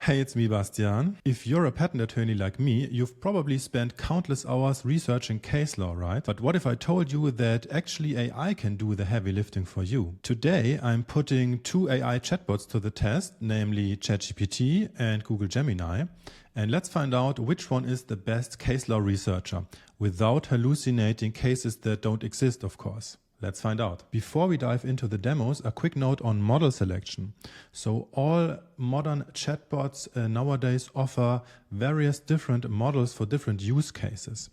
Hey, it's me, Bastian. If you're a patent attorney like me, you've probably spent countless hours researching case law, right? But what if I told you that actually AI can do the heavy lifting for you? Today, I'm putting two AI chatbots to the test, namely ChatGPT and Google Gemini. And let's find out which one is the best case law researcher, without hallucinating cases that don't exist, of course. Let's find out. Before we dive into the demos, a quick note on model selection. So all modern chatbots nowadays offer various different models for different use cases.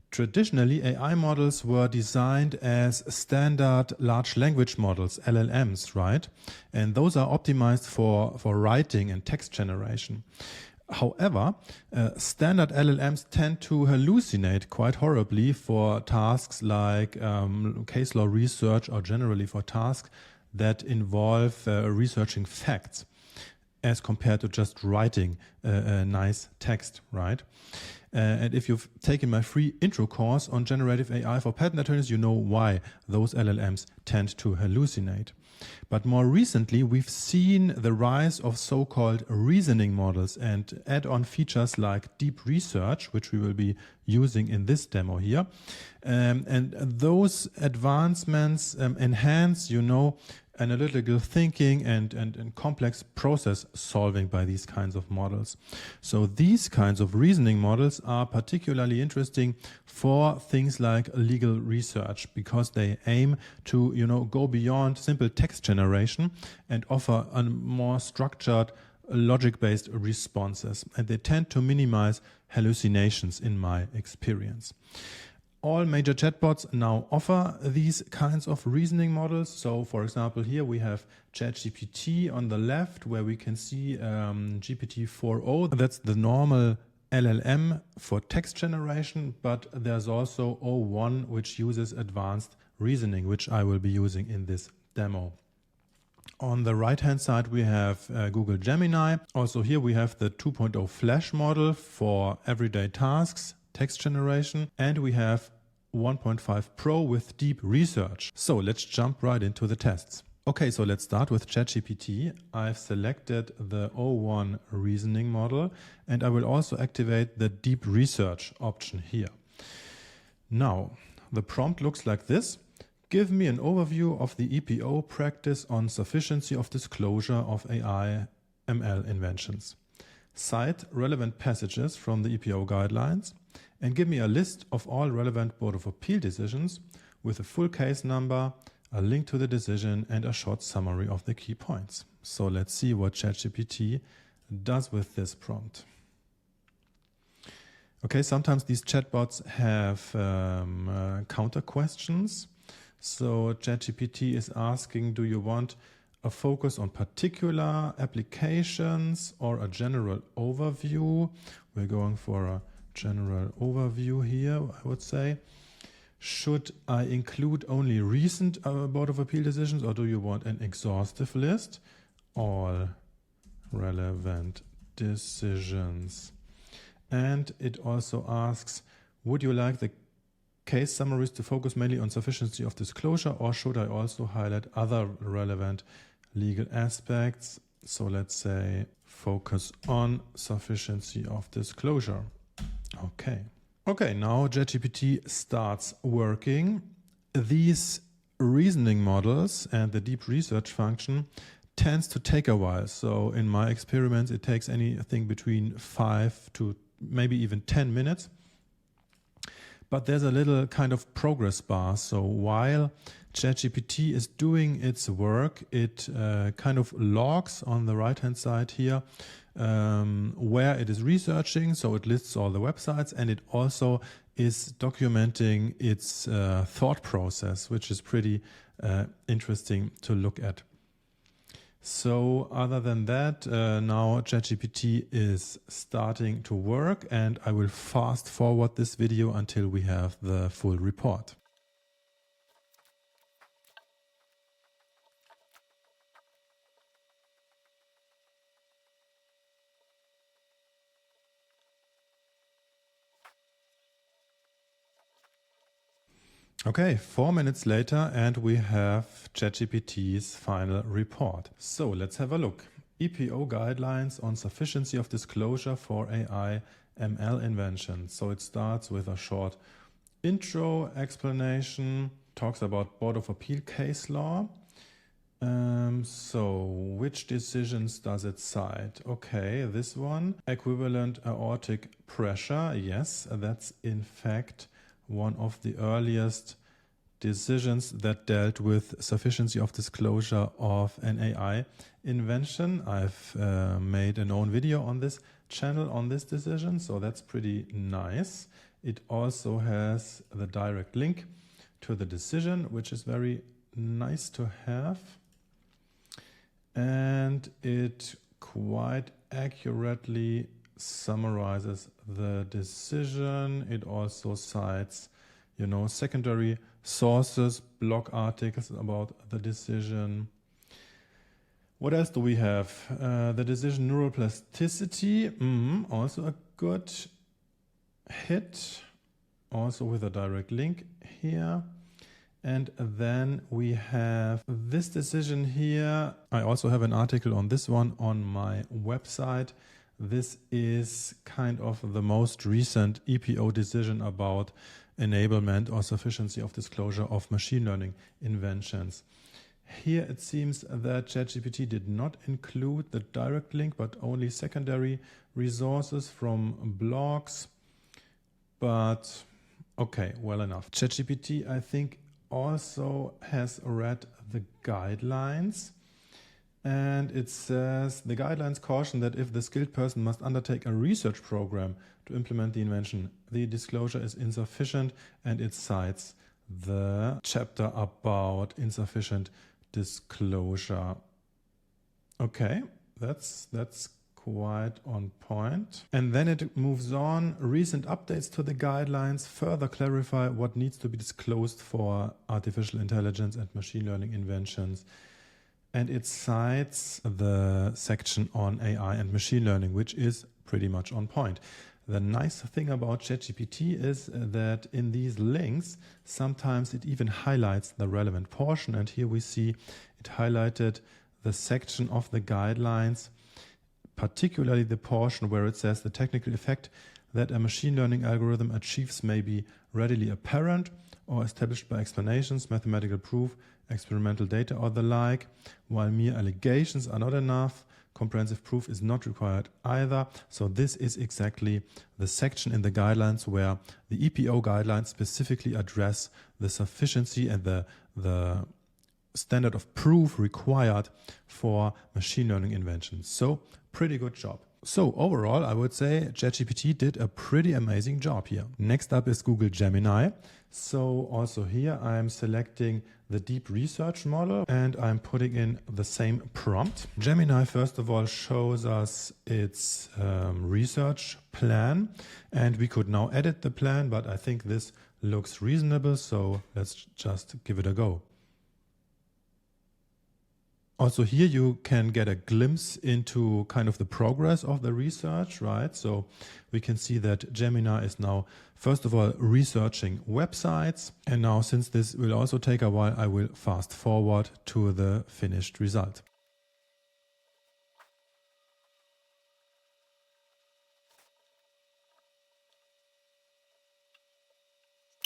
Traditionally, AI models were designed as standard large language models, LLMs, right? And those are optimized for writing and text generation. However, standard LLMs tend to hallucinate quite horribly for tasks like case law research, or generally for tasks that involve researching facts as compared to just writing a nice text, right? And if you've taken my free intro course on generative AI for patent attorneys, you know why those LLMs tend to hallucinate. But more recently, we've seen the rise of so-called reasoning models and add-on features like deep research, which we will be using in this demo here. And those advancements enhance, analytical thinking and complex process solving by these kinds of models. So these kinds of reasoning models are particularly interesting for things like legal research, because they aim to, go beyond simple text generation and offer a more structured, logic-based responses. And they tend to minimize hallucinations in my experience. All major chatbots now offer these kinds of reasoning models. So, for example, here we have ChatGPT on the left, where we can see GPT-4o. That's the normal LLM for text generation, but there's also o1, which uses advanced reasoning, which I will be using in this demo. On the right-hand side, we have Google Gemini. Also here we have the 2.0 Flash model for everyday tasks, text generation, and we have 1.5 Pro with deep research. So let's jump right into the tests. Okay, so let's start with ChatGPT. I've selected the O1 reasoning model, and I will also activate the deep research option here. Now, the prompt looks like this. Give me an overview of the EPO practice on sufficiency of disclosure of AI ML inventions. Cite relevant passages from the EPO guidelines and give me a list of all relevant Board of Appeal decisions with a full case number, a link to the decision, and a short summary of the key points. So let's see what ChatGPT does with this prompt. Okay, sometimes these chatbots have counter questions. So ChatGPT is asking, do you want a focus on particular applications or a general overview? We're going for a general overview here, I would say. Should I include only recent Board of Appeal decisions, or do you want an exhaustive list? All relevant decisions. And it also asks, would you like the case summaries to focus mainly on sufficiency of disclosure, or should I also highlight other relevant legal aspects? So let's say focus on sufficiency of disclosure. Okay, now ChatGPT starts working. These reasoning models and the deep research function tends to take a while. So in my experiments, it takes anything between 5 to maybe even 10 minutes. But there's a little kind of progress bar. So while ChatGPT is doing its work, it kind of logs on the right-hand side here where it is researching. So it lists all the websites, and it also is documenting its thought process, which is pretty interesting to look at. So other than that, now ChatGPT is starting to work, and I will fast forward this video until we have the full report. Okay, 4 minutes later, and we have ChatGPT's final report. So let's have a look. EPO guidelines on sufficiency of disclosure for AI ML inventions. So it starts with a short intro explanation, talks about Board of Appeal case law. So which decisions does it cite? Okay, this one, equivalent aortic pressure. Yes, that's in fact one of the earliest decisions that dealt with sufficiency of disclosure of an AI invention. I've made an own video on this channel on this decision, so that's pretty nice. It also has the direct link to the decision, which is very nice to have. And it quite accurately summarizes the decision. It also cites, secondary sources, blog articles about the decision. What else do we have? The decision neuroplasticity, also a good hit, also with a direct link here. And then we have this decision here. I also have an article on this one on my website. This is kind of the most recent EPO decision about enablement or sufficiency of disclosure of machine learning inventions. Here it seems that ChatGPT did not include the direct link, but only secondary resources from blogs. But okay, well enough. ChatGPT, I think, also has read the guidelines, and it says the guidelines caution that if the skilled person must undertake a research program to implement the invention, the disclosure is insufficient, and it cites the chapter about insufficient disclosure. Okay, that's quite on point. And then it moves on. Recent updates to the guidelines further clarify what needs to be disclosed for artificial intelligence and machine learning inventions. And it cites the section on AI and machine learning, which is pretty much on point. The nice thing about ChatGPT is that in these links, sometimes it even highlights the relevant portion. And here we see it highlighted the section of the guidelines, particularly the portion where it says the technical effect that a machine learning algorithm achieves may be readily apparent or established by explanations, mathematical proof, experimental data, or the like. While mere allegations are not enough, comprehensive proof is not required either. So this is exactly the section in the guidelines where the EPO guidelines specifically address the sufficiency and the standard of proof required for machine learning inventions. So pretty good job. So overall, I would say ChatGPT did a pretty amazing job here. Next up is Google Gemini. So also here I'm selecting the deep research model and I'm putting in the same prompt. Gemini first of all shows us its research plan, and we could now edit the plan, but I think this looks reasonable, so let's just give it a go. Also here you can get a glimpse into kind of the progress of the research, right? So we can see that Gemini is now, first of all, researching websites. And now, since this will also take a while, I will fast forward to the finished result.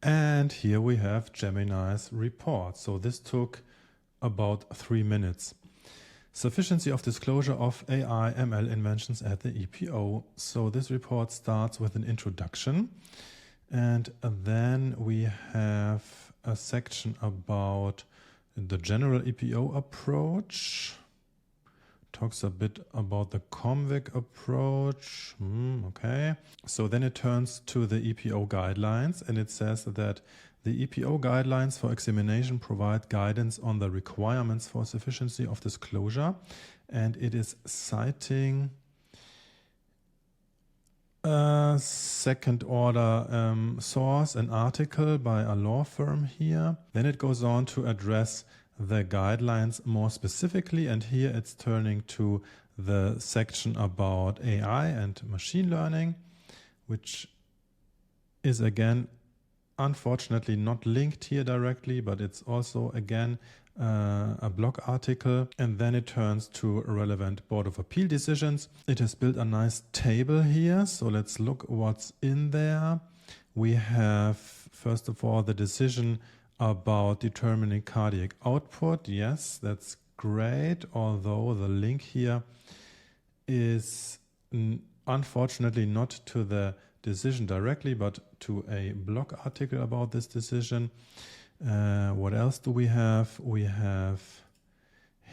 And here we have Gemini's report. So this took about 3 minutes. Sufficiency of disclosure of AI ML inventions at the EPO. So this report starts with an introduction, and then we have a section about the general EPO approach. Talks a bit about the convict approach. Okay. So then it turns to the EPO guidelines, and it says that the EPO guidelines for examination provide guidance on the requirements for sufficiency of disclosure, and it is citing a second order source, an article by a law firm here. Then it goes on to address the guidelines more specifically, and here it's turning to the section about AI and machine learning, which is again unfortunately not linked here directly, but it's also again a blog article, and then it turns to relevant Board of Appeal decisions. It has built a nice table here, so let's look what's in there. We have, first of all, the decision about determining cardiac output. Yes, that's great, although the link here is unfortunately not to the decision directly, but to a blog article about this decision. What else do we have? We have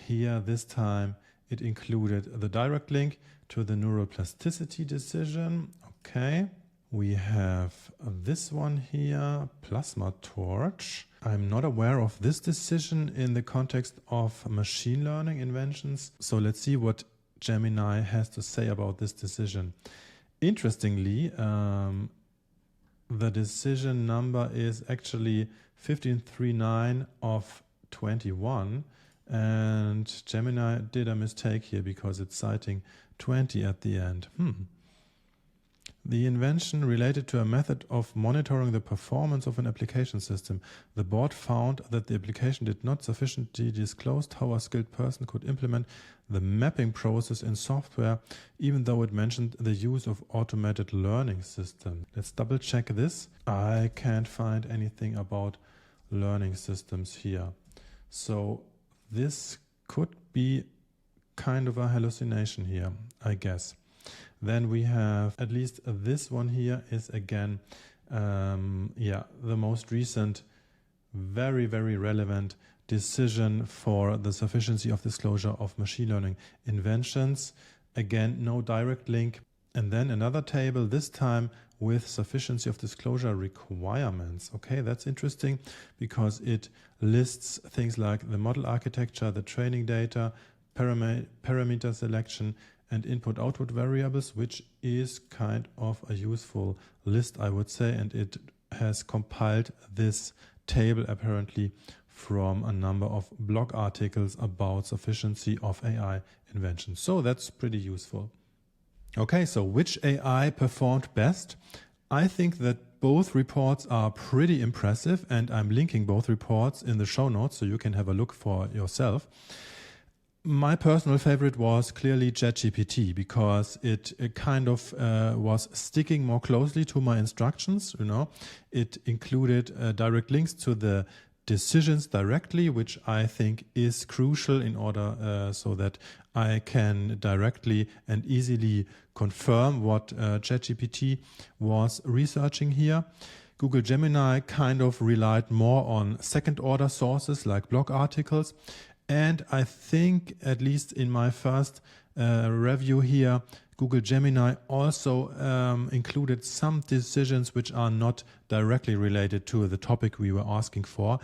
here, this time, it included the direct link to the neuroplasticity decision. Okay. We have this one here, plasma torch. I'm not aware of this decision in the context of machine learning inventions. So let's see what Gemini has to say about this decision. Interestingly, the decision number is actually 1539 of 21, and Gemini did a mistake here because it's citing 20 at the end. The invention related to a method of monitoring the performance of an application system. The board found that the application did not sufficiently disclose how a skilled person could implement the mapping process in software, even though it mentioned the use of automated learning system. Let's double check this. I can't find anything about learning systems here. So this could be kind of a hallucination here, I guess. Then we have, at least this one here is again, the most recent, very, very relevant decision for the sufficiency of disclosure of machine learning inventions. Again, no direct link. And then another table, this time with sufficiency of disclosure requirements. Okay, that's interesting because it lists things like the model architecture, the training data, parameter selection, and input-output variables, which is kind of a useful list, I would say, and it has compiled this table apparently from a number of blog articles about sufficiency of AI inventions. So that's pretty useful. Okay, so which AI performed best? I think that both reports are pretty impressive, and I'm linking both reports in the show notes so you can have a look for yourself. My personal favorite was clearly ChatGPT because it kind of was sticking more closely to my instructions. It included direct links to the decisions directly, which I think is crucial in order so that I can directly and easily confirm what ChatGPT was researching here. Google Gemini kind of relied more on second-order sources like blog articles. And I think, at least in my first review here, Google Gemini also included some decisions which are not directly related to the topic we were asking for.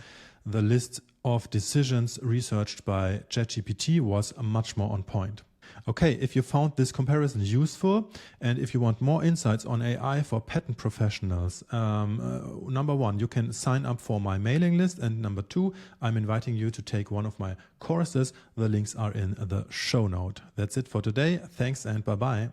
The list of decisions researched by ChatGPT was much more on point. Okay, if you found this comparison useful and if you want more insights on AI for patent professionals, number one, you can sign up for my mailing list, and number two, I'm inviting you to take one of my courses. The links are in the show note. That's it for today. Thanks and bye-bye.